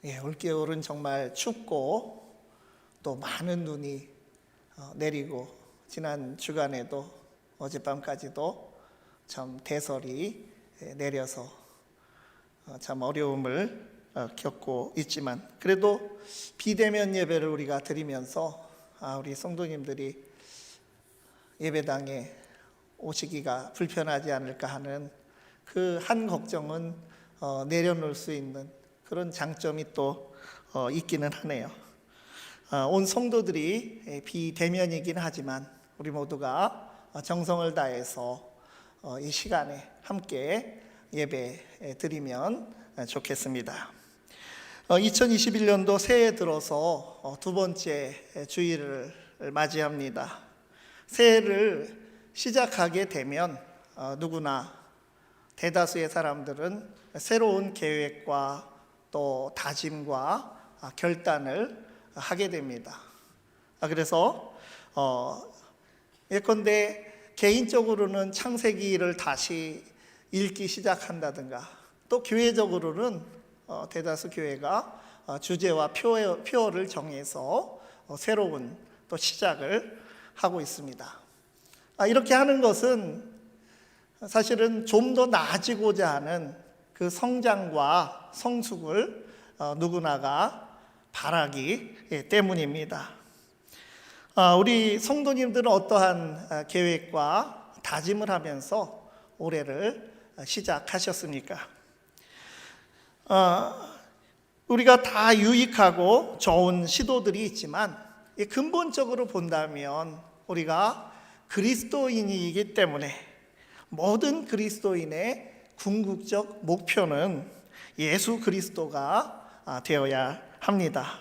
올겨울은 정말 춥고 또 많은 눈이 내리고 지난 주간에도 어젯밤까지도 참 대설이 내려서 참 어려움을 겪고 있지만 그래도 비대면 예배를 우리가 드리면서 우리 성도님들이 예배당에 오시기가 불편하지 않을까 하는 그 한 걱정은 내려놓을 수 있는 그런 장점이 또 있기는 하네요. 온 성도들이 비대면이긴 하지만 우리 모두가 정성을 다해서 이 시간에 함께 예배 드리면 좋겠습니다. 2021년도 새해 들어서 두 번째 주일을 맞이합니다. 새해를 시작하게 되면 누구나 대다수의 사람들은 새로운 계획과 또 다짐과 결단을 하게 됩니다. 그래서 예컨대 개인적으로는 창세기를 다시 읽기 시작한다든가 또 교회적으로는 대다수 교회가 주제와 표어를 정해서 새로운 또 시작을 하고 있습니다. 이렇게 하는 것은 사실은 좀 더 나아지고자 하는 그 성장과 성숙을 누구나가 바라기 때문입니다. 우리 성도님들은 어떠한 계획과 다짐을 하면서 올해를 시작하셨습니까? 우리가 다 유익하고 좋은 시도들이 있지만 근본적으로 본다면 우리가 그리스도인이기 때문에 모든 그리스도인의 궁극적 목표는 예수 그리스도가 되어야 합니다.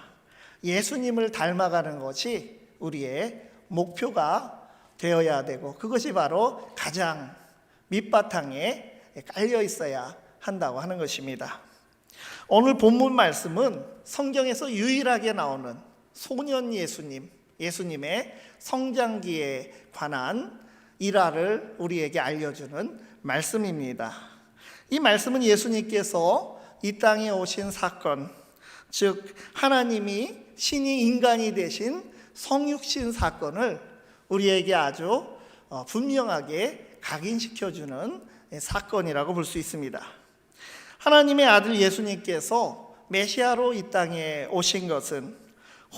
예수님을 닮아가는 것이 우리의 목표가 되어야 되고 그것이 바로 가장 밑바탕에 깔려 있어야 한다고 하는 것입니다. 오늘 본문 말씀은 성경에서 유일하게 나오는 소년 예수님의 성장기에 관한 일화를 우리에게 알려주는 말씀입니다. 이 말씀은 예수님께서 이 땅에 오신 사건, 즉 하나님이 신이 인간이 되신 성육신 사건을 우리에게 아주 분명하게 각인시켜주는 사건이라고 볼 수 있습니다. 하나님의 아들 예수님께서 메시아로 이 땅에 오신 것은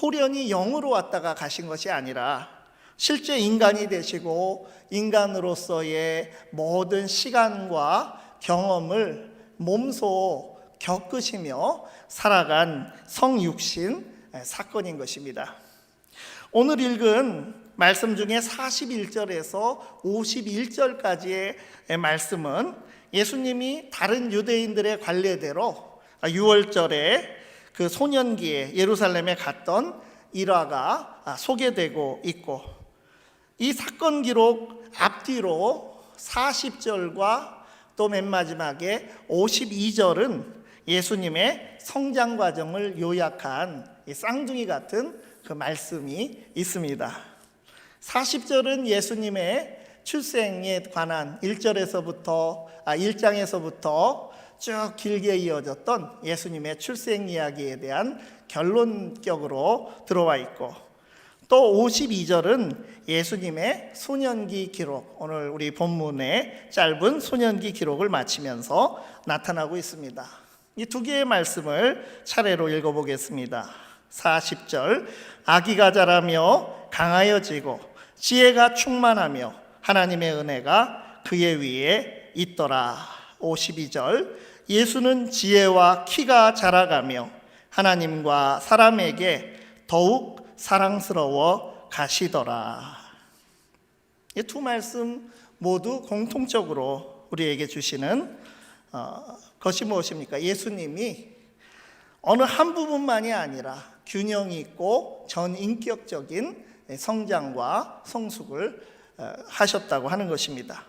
호련히 영으로 왔다가 가신 것이 아니라 실제 인간이 되시고 인간으로서의 모든 시간과 경험을 몸소 겪으시며 살아간 성육신 사건인 것입니다. 오늘 읽은 말씀 중에 41절에서 51절까지의 말씀은 예수님이 다른 유대인들의 관례대로 6월절에 그 소년기에 예루살렘에 갔던 일화가 소개되고 있고 이 사건 기록 앞뒤로 40절과 또 맨 마지막에 52절은 예수님의 성장 과정을 요약한 쌍둥이 같은 그 말씀이 있습니다. 40절은 예수님의 출생에 관한 1장에서부터 쭉 길게 이어졌던 예수님의 출생 이야기에 대한 결론격으로 들어와 있고 또 52절은 예수님의 소년기 기록, 오늘 우리 본문의 짧은 소년기 기록을 마치면서 나타나고 있습니다. 이 두 개의 말씀을 차례로 읽어보겠습니다. 40절, 아기가 자라며 강하여지고 지혜가 충만하며 하나님의 은혜가 그의 위에 있더라. 52절, 예수는 지혜와 키가 자라가며 하나님과 사람에게 더욱 사랑스러워 가시더라. 이 두 말씀 모두 공통적으로 우리에게 주시는 것이 무엇입니까? 예수님이 어느 한 부분만이 아니라 균형 있고 전인격적인 성장과 성숙을 하셨다고 하는 것입니다.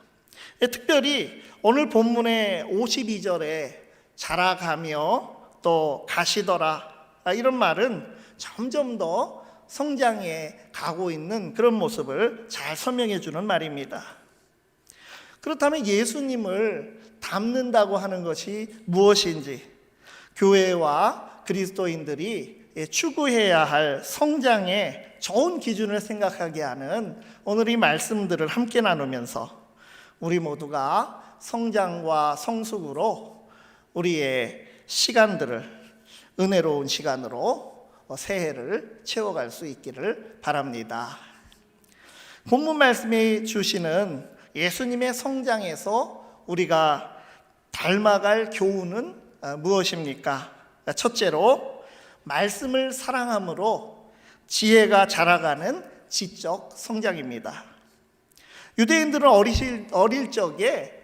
특별히 오늘 본문의 52절에 자라가며 또 가시더라 이런 말은 점점 더 성장해 가고 있는 그런 모습을 잘 설명해 주는 말입니다. 그렇다면 예수님을 닮는다고 하는 것이 무엇인지 교회와 그리스도인들이 추구해야 할 성장의 좋은 기준을 생각하게 하는 오늘 이 말씀들을 함께 나누면서 우리 모두가 성장과 성숙으로 우리의 시간들을 은혜로운 시간으로 새해를 채워갈 수 있기를 바랍니다. 본문 말씀이 주시는 예수님의 성장에서 우리가 닮아갈 교훈은 무엇입니까? 첫째로 말씀을 사랑함으로 지혜가 자라가는 지적 성장입니다. 유대인들은 어릴 적에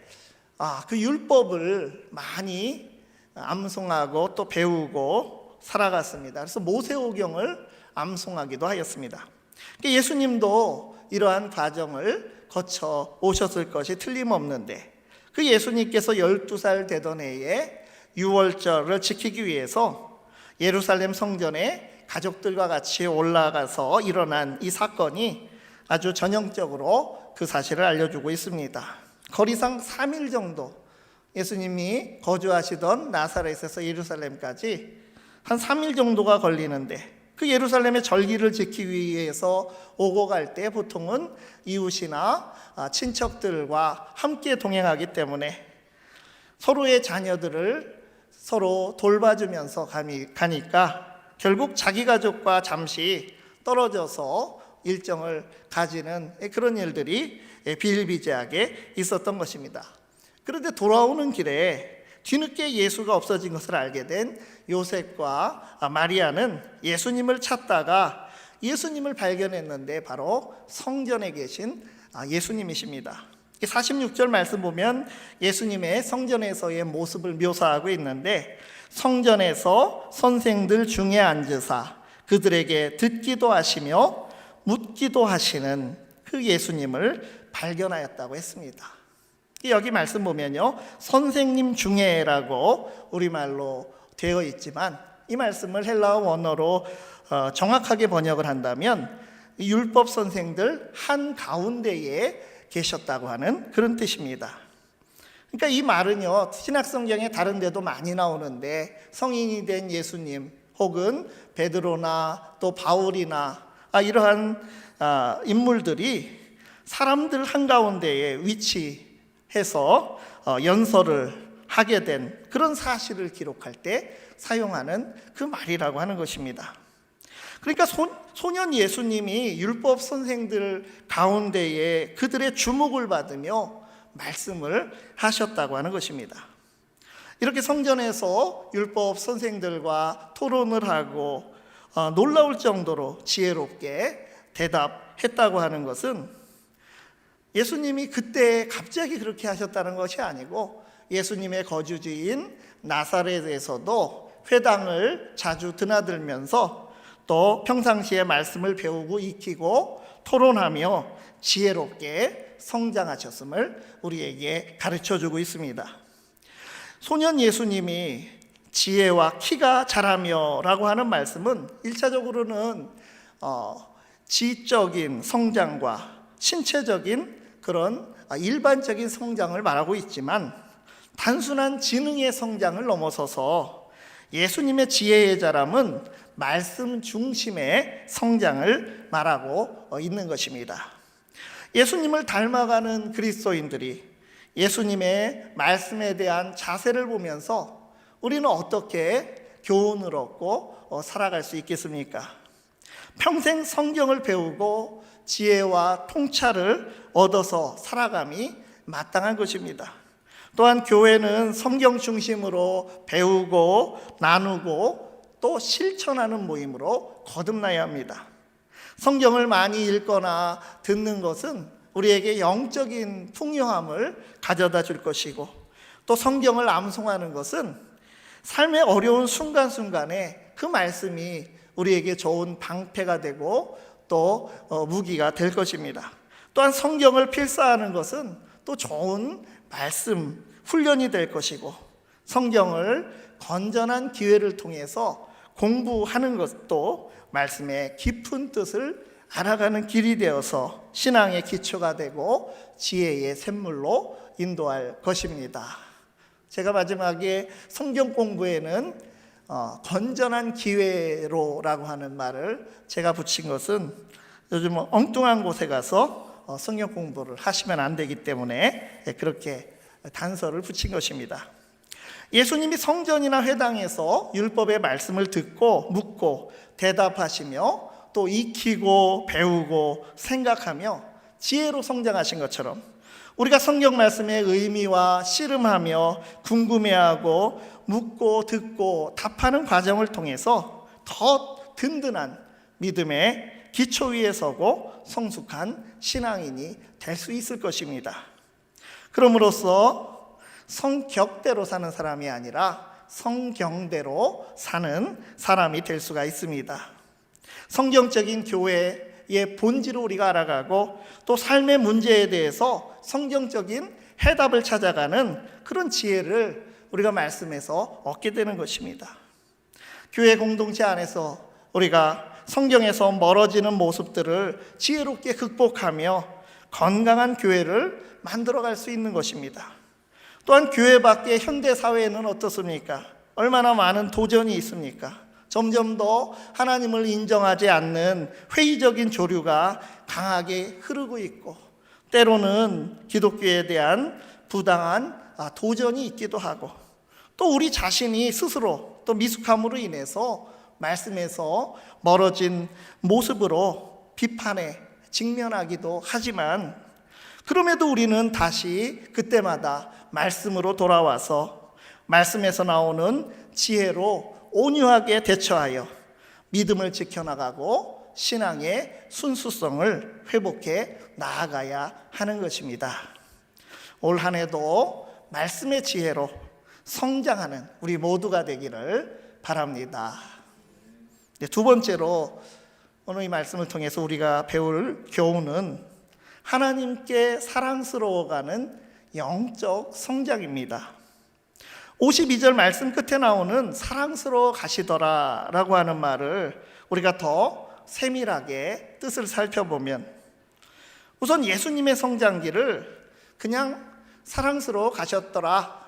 그 율법을 많이 암송하고 또 배우고 살아갔습니다. 그래서 모세오경을 암송하기도 하였습니다. 예수님도 이러한 과정을 거쳐 오셨을 것이 틀림없는데 그 예수님께서 12살 되던 해에 유월절을 지키기 위해서 예루살렘 성전에 가족들과 같이 올라가서 일어난 이 사건이 아주 전형적으로 그 사실을 알려주고 있습니다. 거리상 3일 정도 예수님이 거주하시던 나사렛에서 예루살렘까지 한 3일 정도가 걸리는데 그 예루살렘의 절기를 지키기 위해서 오고 갈 때 보통은 이웃이나 친척들과 함께 동행하기 때문에 서로의 자녀들을 서로 돌봐주면서 가니까 결국 자기 가족과 잠시 떨어져서 일정을 가지는 그런 일들이 비일비재하게 있었던 것입니다. 그런데 돌아오는 길에 뒤늦게 예수가 없어진 것을 알게 된 요셉과 마리아는 예수님을 찾다가 예수님을 발견했는데 바로 성전에 계신 예수님이십니다. 46절 말씀 보면 예수님의 성전에서의 모습을 묘사하고 있는데 성전에서 선생들 중에 앉으사 그들에게 듣기도 하시며 묻기도 하시는 그 예수님을 발견하였다고 했습니다. 여기 말씀 보면요, 선생님 중에라고 우리말로 되어 있지만 이 말씀을 헬라어 원어로 정확하게 번역을 한다면 율법 선생들 한가운데에 계셨다고 하는 그런 뜻입니다. 그러니까 이 말은요, 신약성경에 다른 데도 많이 나오는데 성인이 된 예수님 혹은 베드로나 또 바울이나 이러한 인물들이 사람들 한가운데에 위치해서 연설을 하게 된 그런 사실을 기록할 때 사용하는 그 말이라고 하는 것입니다. 그러니까 소년 예수님이 율법 선생들 가운데에 그들의 주목을 받으며 말씀을 하셨다고 하는 것입니다. 이렇게 성전에서 율법 선생들과 토론을 하고 놀라울 정도로 지혜롭게 대답했다고 하는 것은 예수님이 그때 갑자기 그렇게 하셨다는 것이 아니고 예수님의 거주지인 나사렛에서도 회당을 자주 드나들면서 또 평상시에 말씀을 배우고 익히고 토론하며 지혜롭게 성장하셨음을 우리에게 가르쳐주고 있습니다. 소년 예수님이 지혜와 키가 자라며 라고 하는 말씀은 1차적으로는 지적인 성장과 신체적인 그런 일반적인 성장을 말하고 있지만 단순한 지능의 성장을 넘어서서 예수님의 지혜의 자람은 말씀 중심의 성장을 말하고 있는 것입니다. 예수님을 닮아가는 그리스도인들이 예수님의 말씀에 대한 자세를 보면서 우리는 어떻게 교훈을 얻고 살아갈 수 있겠습니까? 평생 성경을 배우고 지혜와 통찰을 얻어서 살아감이 마땅한 것입니다. 또한 교회는 성경 중심으로 배우고 나누고 또 실천하는 모임으로 거듭나야 합니다. 성경을 많이 읽거나 듣는 것은 우리에게 영적인 풍요함을 가져다 줄 것이고 또 성경을 암송하는 것은 삶의 어려운 순간순간에 그 말씀이 우리에게 좋은 방패가 되고 또 무기가 될 것입니다. 또한 성경을 필사하는 것은 또 좋은 말씀 훈련이 될 것이고 성경을 건전한 기회를 통해서 공부하는 것도 말씀의 깊은 뜻을 알아가는 길이 되어서 신앙의 기초가 되고 지혜의 샘물로 인도할 것입니다. 제가 마지막에 성경 공부에는 건전한 기회로라고 하는 말을 제가 붙인 것은 요즘 엉뚱한 곳에 가서 성경 공부를 하시면 안 되기 때문에 그렇게 단서를 붙인 것입니다. 예수님이 성전이나 회당에서 율법의 말씀을 듣고 묻고 대답하시며 또 익히고 배우고 생각하며 지혜로 성장하신 것처럼 우리가 성경 말씀의 의미와 씨름하며 궁금해하고 묻고 듣고 답하는 과정을 통해서 더 든든한 믿음의 기초 위에 서고 성숙한 신앙인이 될 수 있을 것입니다. 그럼으로써 성격대로 사는 사람이 아니라 성경대로 사는 사람이 될 수가 있습니다. 성경적인 교회의 본질을 우리가 알아가고 또 삶의 문제에 대해서 성경적인 해답을 찾아가는 그런 지혜를 우리가 말씀에서 얻게 되는 것입니다. 교회 공동체 안에서 우리가 성경에서 멀어지는 모습들을 지혜롭게 극복하며 건강한 교회를 만들어갈 수 있는 것입니다. 또한 교회 밖의 현대사회는 어떻습니까? 얼마나 많은 도전이 있습니까? 점점 더 하나님을 인정하지 않는 회의적인 조류가 강하게 흐르고 있고 때로는 기독교에 대한 부당한 도전이 있기도 하고 또 우리 자신이 스스로 또 미숙함으로 인해서 말씀에서 멀어진 모습으로 비판에 직면하기도 하지만 그럼에도 우리는 다시 그때마다 말씀으로 돌아와서 말씀에서 나오는 지혜로 온유하게 대처하여 믿음을 지켜나가고 신앙의 순수성을 회복해 나아가야 하는 것입니다. 올 한 해도 말씀의 지혜로 성장하는 우리 모두가 되기를 바랍니다. 두 번째로 오늘 이 말씀을 통해서 우리가 배울 교훈은 하나님께 사랑스러워가는 영적 성장입니다. 52절 말씀 끝에 나오는 사랑스러워 가시더라 라고 하는 말을 우리가 더 세밀하게 뜻을 살펴보면 우선 예수님의 성장기를 그냥 사랑스러워 가셨더라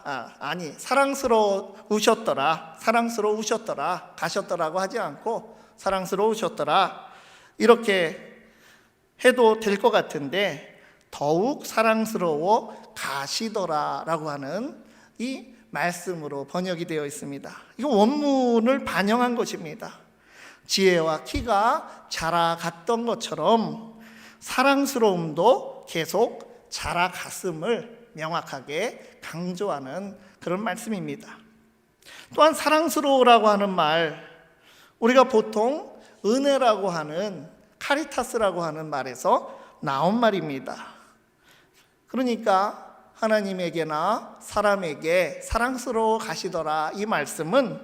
사랑스러우셨더라 가셨더라고 하지 않고 사랑스러우셨더라 이렇게 해도 될 것 같은데 더욱 사랑스러워 가시더라 라고 하는 이 말씀으로 번역이 되어 있습니다. 이거 원문을 반영한 것입니다. 지혜와 키가 자라갔던 것처럼 사랑스러움도 계속 자라갔음을 명확하게 강조하는 그런 말씀입니다. 또한 사랑스러우라고 하는 말, 우리가 보통 은혜라고 하는 카리타스라고 하는 말에서 나온 말입니다. 그러니까 하나님에게나 사람에게 사랑스러워 가시더라 이 말씀은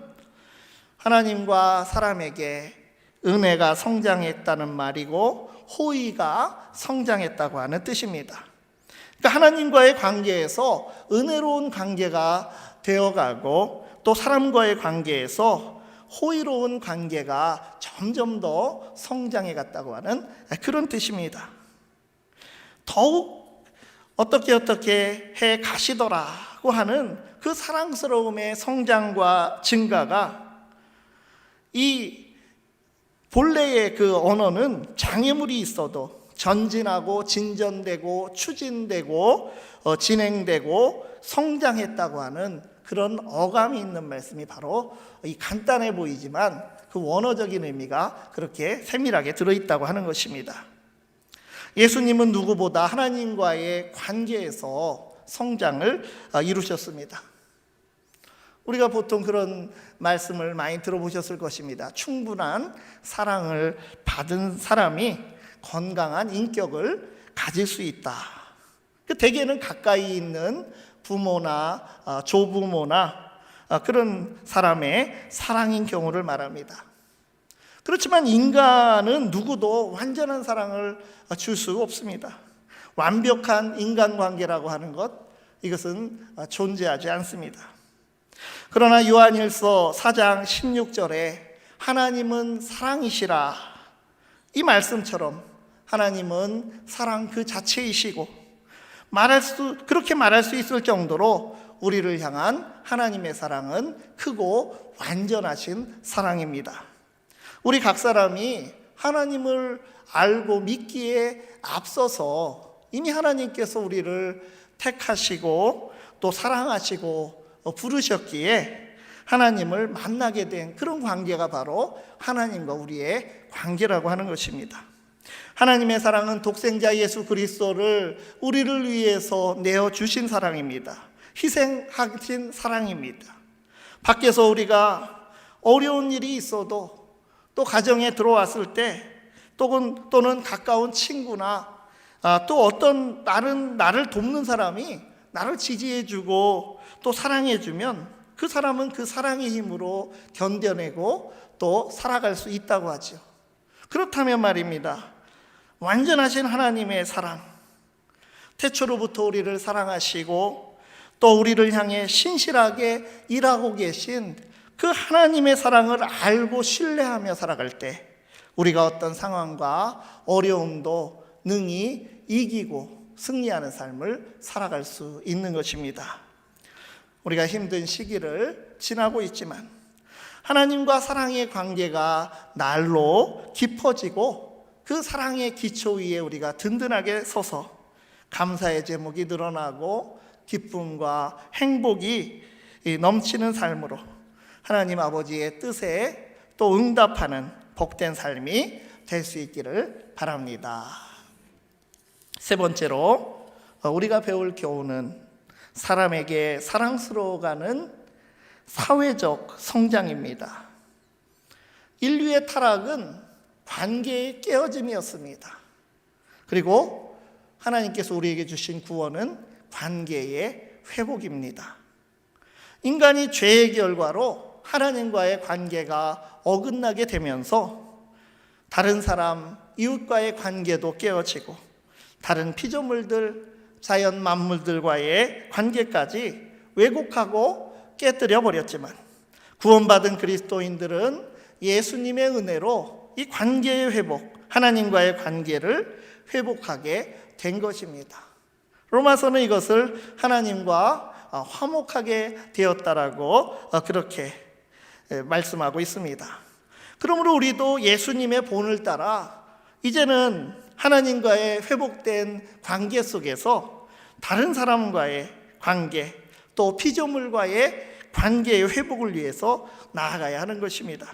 하나님과 사람에게 은혜가 성장했다는 말이고 호의가 성장했다고 하는 뜻입니다. 그러니까 하나님과의 관계에서 은혜로운 관계가 되어가고 또 사람과의 관계에서 호의로운 관계가 점점 더 성장해 갔다고 하는 그런 뜻입니다. 더욱 어떻게 해 가시더라고 하는 그 사랑스러움의 성장과 증가가 이 본래의 그 언어는 장애물이 있어도 전진하고 진전되고 추진되고 진행되고 성장했다고 하는 그런 어감이 있는 말씀이 바로 이 간단해 보이지만 그 원어적인 의미가 그렇게 세밀하게 들어있다고 하는 것입니다. 예수님은 누구보다 하나님과의 관계에서 성장을 이루셨습니다. 우리가 보통 그런 말씀을 많이 들어보셨을 것입니다. 충분한 사랑을 받은 사람이 건강한 인격을 가질 수 있다. 대개는 가까이 있는 부모나 조부모나 그런 사람의 사랑인 경우를 말합니다. 그렇지만 인간은 누구도 완전한 사랑을 줄 수가 없습니다. 완벽한 인간관계라고 하는 것, 이것은 존재하지 않습니다. 그러나 요한일서 4장 16절에 하나님은 사랑이시라 이 말씀처럼 하나님은 사랑 그 자체이시고 그렇게 말할 수 있을 정도로 우리를 향한 하나님의 사랑은 크고 완전하신 사랑입니다. 우리 각 사람이 하나님을 알고 믿기에 앞서서 이미 하나님께서 우리를 택하시고 또 사랑하시고 부르셨기에 하나님을 만나게 된 그런 관계가 바로 하나님과 우리의 관계라고 하는 것입니다. 하나님의 사랑은 독생자 예수 그리스도를 우리를 위해서 내어주신 사랑입니다. 희생하신 사랑입니다. 밖에서 우리가 어려운 일이 있어도 또 가정에 들어왔을 때 또는 가까운 친구나 또 어떤 나를 돕는 사람이 나를 지지해주고 또 사랑해주면 그 사람은 그 사랑의 힘으로 견뎌내고 또 살아갈 수 있다고 하죠. 그렇다면 말입니다, 완전하신 하나님의 사랑, 태초로부터 우리를 사랑하시고 또 우리를 향해 신실하게 일하고 계신 그 하나님의 사랑을 알고 신뢰하며 살아갈 때 우리가 어떤 상황과 어려움도 능히 이기고 승리하는 삶을 살아갈 수 있는 것입니다. 우리가 힘든 시기를 지나고 있지만 하나님과 사랑의 관계가 날로 깊어지고 그 사랑의 기초 위에 우리가 든든하게 서서 감사의 제목이 늘어나고 기쁨과 행복이 넘치는 삶으로 하나님 아버지의 뜻에 또 응답하는 복된 삶이 될 수 있기를 바랍니다. 세 번째로 우리가 배울 교훈은 사람에게 사랑스러워가는 사회적 성장입니다. 인류의 타락은 관계의 깨어짐이었습니다. 그리고 하나님께서 우리에게 주신 구원은 관계의 회복입니다. 인간이 죄의 결과로 하나님과의 관계가 어긋나게 되면서 다른 사람, 이웃과의 관계도 깨어지고 다른 피조물들, 자연 만물들과의 관계까지 왜곡하고 깨뜨려 버렸지만 구원받은 그리스도인들은 예수님의 은혜로 이 관계의 회복, 하나님과의 관계를 회복하게 된 것입니다. 로마서는 이것을 하나님과 화목하게 되었다라고 그렇게 말씀하고 있습니다. 그러므로 우리도 예수님의 본을 따라 이제는 하나님과의 회복된 관계 속에서 다른 사람과의 관계, 또 피조물과의 관계의 회복을 위해서 나아가야 하는 것입니다.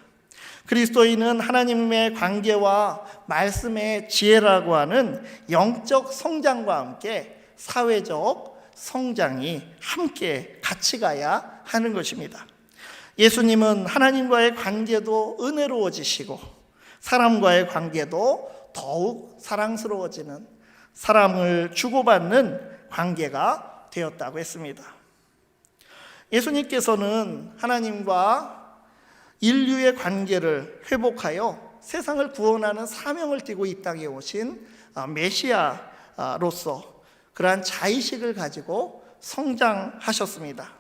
그리스도인은 하나님의 관계와 말씀의 지혜라고 하는 영적 성장과 함께 사회적 성장이 함께 같이 가야 하는 것입니다. 예수님은 하나님과의 관계도 은혜로워지시고 사람과의 관계도 더욱 사랑스러워지는, 사랑을 주고받는 관계가 되었다고 했습니다. 예수님께서는 하나님과 인류의 관계를 회복하여 세상을 구원하는 사명을 띠고 이 땅에 오신 메시아로서 그러한 자의식을 가지고 성장하셨습니다.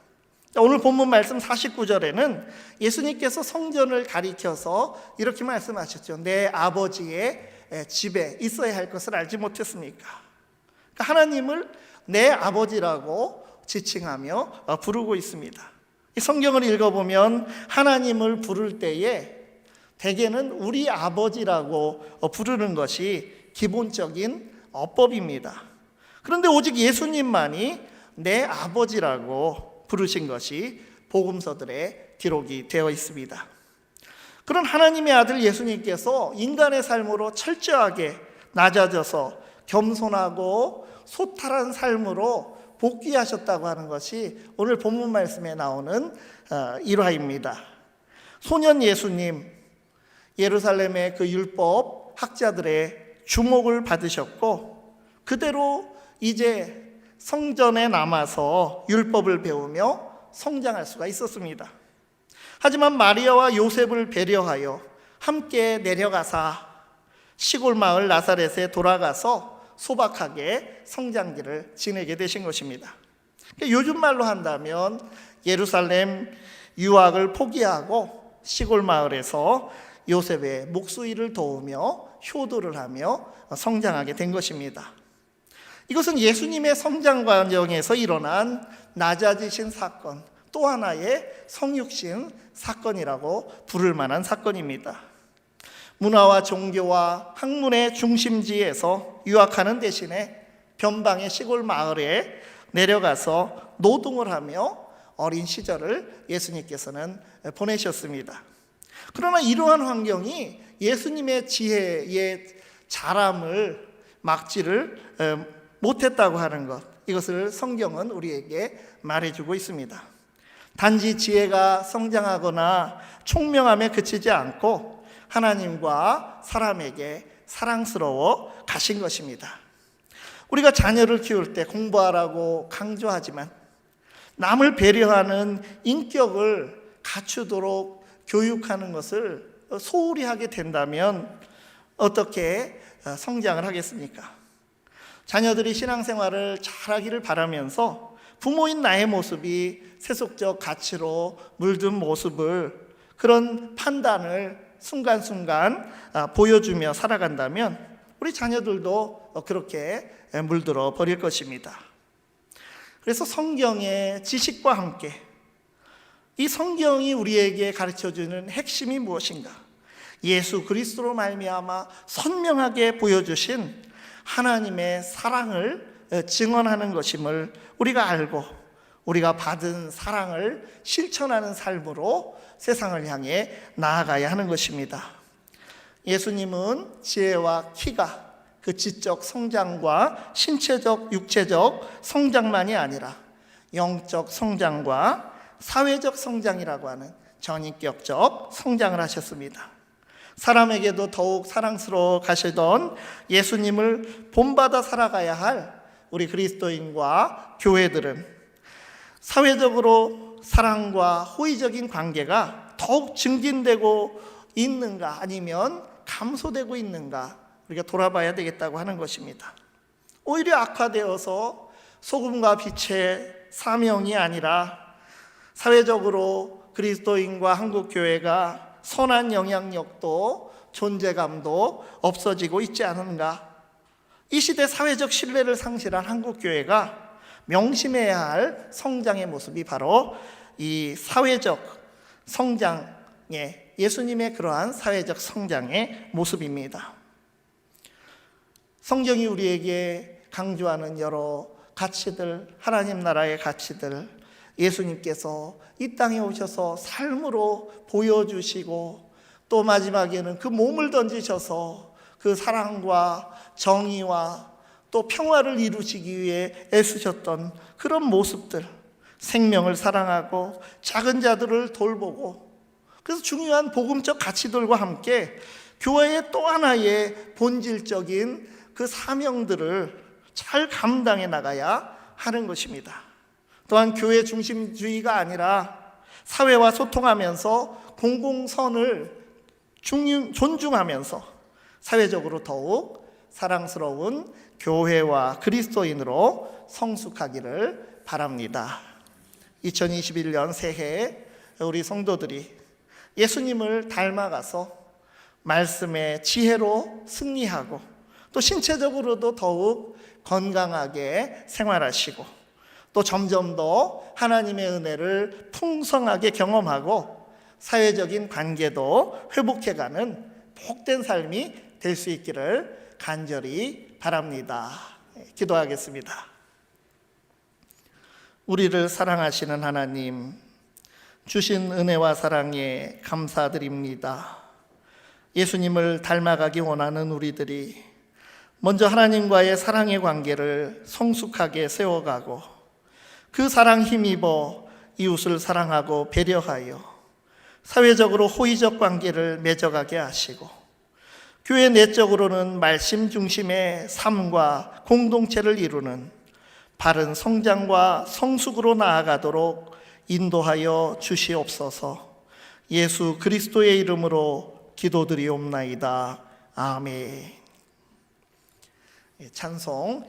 오늘 본문 말씀 49절에는 예수님께서 성전을 가리켜서 이렇게 말씀하셨죠. 내 아버지의 집에 있어야 할 것을 알지 못했습니까? 그러니까 하나님을 내 아버지라고 지칭하며 부르고 있습니다. 이 성경을 읽어보면 하나님을 부를 때에 대개는 우리 아버지라고 부르는 것이 기본적인 어법입니다. 그런데 오직 예수님만이 내 아버지라고 부르신 것이 복음서들의 기록이 되어 있습니다. 그런 하나님의 아들 예수님께서 인간의 삶으로 철저하게 낮아져서 겸손하고 소탈한 삶으로 복귀하셨다고 하는 것이 오늘 본문 말씀에 나오는 일화입니다. 소년 예수님, 예루살렘의 그 율법 학자들의 주목을 받으셨고 그대로 이제 성전에 남아서 율법을 배우며 성장할 수가 있었습니다. 하지만 마리아와 요셉을 배려하여 함께 내려가사 시골 마을 나사렛에 돌아가서 소박하게 성장기를 지내게 되신 것입니다. 요즘 말로 한다면 예루살렘 유학을 포기하고 시골 마을에서 요셉의 목수일을 도우며 효도를 하며 성장하게 된 것입니다. 이것은 예수님의 성장 과정에서 일어난 낮아지신 사건, 또 하나의 성육신 사건이라고 부를 만한 사건입니다. 문화와 종교와 학문의 중심지에서 유학하는 대신에 변방의 시골 마을에 내려가서 노동을 하며 어린 시절을 예수님께서는 보내셨습니다. 그러나 이러한 환경이 예수님의 지혜의 자람을 막지를 못했다고 하는 것, 이것을 성경은 우리에게 말해주고 있습니다. 단지 지혜가 성장하거나 총명함에 그치지 않고 하나님과 사람에게 사랑스러워 가신 것입니다. 우리가 자녀를 키울 때 공부하라고 강조하지만 남을 배려하는 인격을 갖추도록 교육하는 것을 소홀히 하게 된다면 어떻게 성장을 하겠습니까? 자녀들이 신앙생활을 잘하기를 바라면서 부모인 나의 모습이 세속적 가치로 물든 모습을, 그런 판단을 순간순간 보여주며 살아간다면 우리 자녀들도 그렇게 물들어 버릴 것입니다. 그래서 성경의 지식과 함께 이 성경이 우리에게 가르쳐주는 핵심이 무엇인가? 예수 그리스도로 말미암아 선명하게 보여주신 하나님의 사랑을 증언하는 것임을 우리가 알고 우리가 받은 사랑을 실천하는 삶으로 세상을 향해 나아가야 하는 것입니다. 예수님은 지혜와 키가 그 지적 성장과 신체적, 육체적 성장만이 아니라 영적 성장과 사회적 성장이라고 하는 전인격적 성장을 하셨습니다. 사람에게도 더욱 사랑스러워 가시던 예수님을 본받아 살아가야 할 우리 그리스도인과 교회들은 사회적으로 사랑과 호의적인 관계가 더욱 증진되고 있는가, 아니면 감소되고 있는가, 우리가 돌아봐야 되겠다고 하는 것입니다. 오히려 악화되어서 소금과 빛의 사명이 아니라 사회적으로 그리스도인과 한국교회가 선한 영향력도 존재감도 없어지고 있지 않은가? 이 시대 사회적 신뢰를 상실한 한국교회가 명심해야 할 성장의 모습이 바로 이 사회적 성장의, 예수님의 그러한 사회적 성장의 모습입니다. 성경이 우리에게 강조하는 여러 가치들, 하나님 나라의 가치들, 예수님께서 이 땅에 오셔서 삶으로 보여주시고 또 마지막에는 그 몸을 던지셔서 그 사랑과 정의와 또 평화를 이루시기 위해 애쓰셨던 그런 모습들, 생명을 사랑하고 작은 자들을 돌보고, 그래서 중요한 복음적 가치들과 함께 교회의 또 하나의 본질적인 그 사명들을 잘 감당해 나가야 하는 것입니다. 또한 교회 중심주의가 아니라 사회와 소통하면서 공공선을 존중하면서 사회적으로 더욱 사랑스러운 교회와 그리스도인으로 성숙하기를 바랍니다. 2021년 새해 우리 성도들이 예수님을 닮아가서 말씀의 지혜로 승리하고 또 신체적으로도 더욱 건강하게 생활하시고 또 점점 더 하나님의 은혜를 풍성하게 경험하고 사회적인 관계도 회복해가는 복된 삶이 될 수 있기를 간절히 바랍니다. 기도하겠습니다. 우리를 사랑하시는 하나님, 주신 은혜와 사랑에 감사드립니다. 예수님을 닮아가기 원하는 우리들이 먼저 하나님과의 사랑의 관계를 성숙하게 세워가고 그 사랑 힘입어 이웃을 사랑하고 배려하여 사회적으로 호의적 관계를 맺어가게 하시고 교회 내적으로는 말씀 중심의 삶과 공동체를 이루는 바른 성장과 성숙으로 나아가도록 인도하여 주시옵소서. 예수 그리스도의 이름으로 기도드리옵나이다. 아멘. 찬송